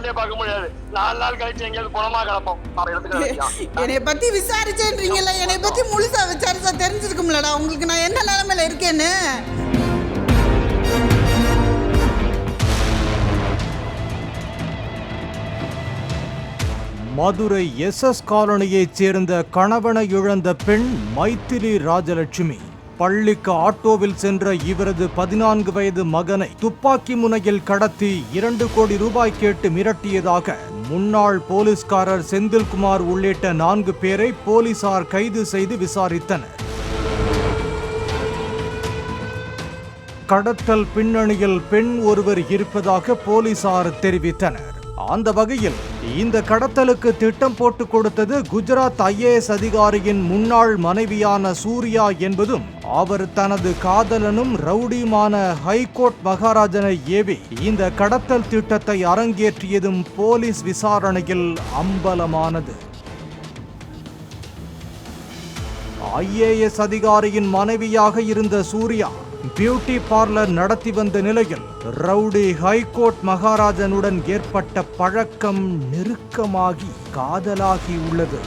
குழந்தைய பார்க்க முடியாது. 4 நாள் கழிச்சு எங்கேயாவது குணமா கிடப்போம். என்னை பத்தி விசாரிச்சேன்றீங்கல்ல, என்னை பத்தி முழுசா விசாரிச்சா தெரிஞ்சிருக்கும்லடா உங்களுக்கு நான் என்ன நிலைமையில இருக்கேன்னு. மதுரை SS காலனியைச் சேர்ந்த கணவனை இழந்த பெண் மைத்திலி ராஜலட்சுமி. பள்ளிக்கு ஆட்டோவில் சென்ற இவரது 14 வயது மகனை துப்பாக்கி முனையில் கடத்தி 2 கோடி ரூபாய் கேட்டு மிரட்டியதாக முன்னாள் போலீஸ்காரர் செந்தில்குமார் உள்ளிட்ட 4 பேரை போலீசார் கைது செய்து விசாரித்தனர். கடத்தல் பின்னணியில் பெண் ஒருவர் இருப்பதாக போலீசார் தெரிவித்தனர். அந்த வகையில் இந்த கடத்தலுக்கு திட்டம் போட்டு கொடுத்தது குஜராத் IAS அதிகாரியின் முன்னாள் மனைவியான சூர்யா என்பதும் அவர் தனது காதலனும் ரவுடியுமான ஹைகோர்ட் மகாராஜனை ஏவி இந்த கடத்தல் திட்டத்தை அரங்கேற்றியதும் போலீஸ் விசாரணையில் அம்பலமானது. IAS அதிகாரியின் மனைவியாக இருந்த சூர்யா பியூட்டி பார்லர் நடத்தி வந்த நிலையில் ரவுடி ஹைகோர்ட் மகாராஜனுடன் ஏற்பட்ட பழக்கம் நெருக்கமாகி காதலாகி உள்ளது.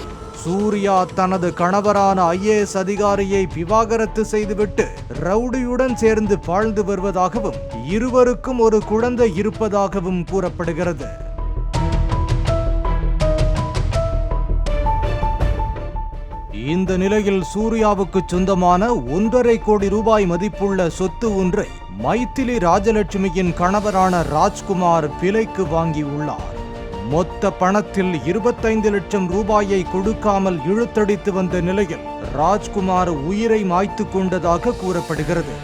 சூர்யா தனது கணவரான IAS அதிகாரியை விவாகரத்து செய்துவிட்டு ரவுடியுடன் சேர்ந்து வாழ்ந்து வருவதாகவும் இருவருக்கும் ஒரு குழந்தை இருப்பதாகவும் கூறப்படுகிறது. இந்த நிலையில் சூர்யாவுக்கு சொந்தமான 1.5 கோடி ரூபாய் மதிப்புள்ள சொத்து ஒன்றை மைத்திலி ராஜலட்சுமியின் கணவரான ராஜ்குமார் விலைக்கு வாங்கியுள்ளார். மொத்த பணத்தில் 25 லட்சம் ரூபாயை கொடுக்காமல் இழுத்தடித்து வந்த நிலையில் ராஜ்குமார் உயிரை மாய்த்து கொண்டதாக கூறப்படுகிறது.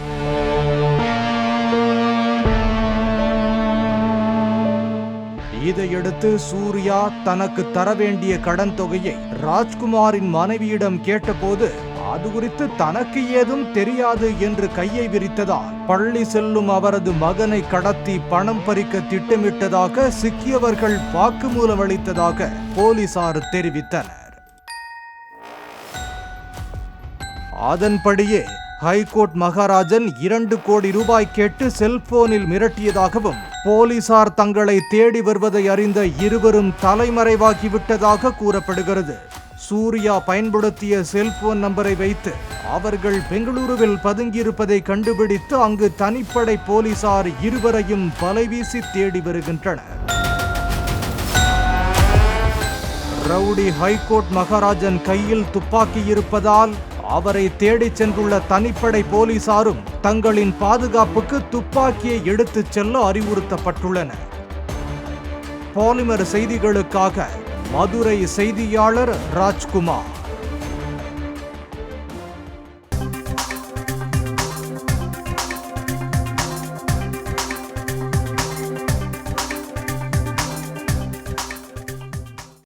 இதையடுத்து சூர்யா தனக்கு தர வேண்டிய கடன் தொகையை ராஜ்குமாரின் மனைவியிடம் கேட்டபோது அது குறித்து தனக்கு ஏதும் தெரியாது என்று கையை விரித்ததால் பள்ளி செல்லும் அவரது மகனை கடத்தி பணம் பறிக்க திட்டமிட்டதாக சிக்கியவர்கள் வாக்குமூலம் அளித்ததாக போலீசார் தெரிவித்தனர். அதன்படியே ஹைகோர்ட் மகாராஜன் 2 கோடி ரூபாய் கேட்டு செல்போனில் மிரட்டியதாகவும் போலீசார் தங்களை தேடி வருவதை அறிந்த இருவரும் தலைமறைவாகிவிட்டதாக கூறப்படுகிறது. சூர்யா பயன்படுத்திய செல்போன் நம்பரை வைத்து அவர்கள் பெங்களூருவில் பதுங்கியிருப்பதை கண்டுபிடித்து அங்கு தனிப்படை போலீசார் இருவரையும் வலைவீசி தேடி வருகின்றனர். ரவுடி ஹைகோர்ட் மகாராஜன் கையில் துப்பாக்கி இருப்பதால் அவரை தேடிச் சென்றுள்ள தனிப்படை போலீசாரும் தங்களின் பாதுகாப்புக்கு துப்பாக்கியை எடுத்துச் செல்ல அறிவுறுத்தப்பட்டுள்ளனர். பாலிமர் செய்திகளுக்காக மதுரை செய்தியாளர் ராஜ்குமார்.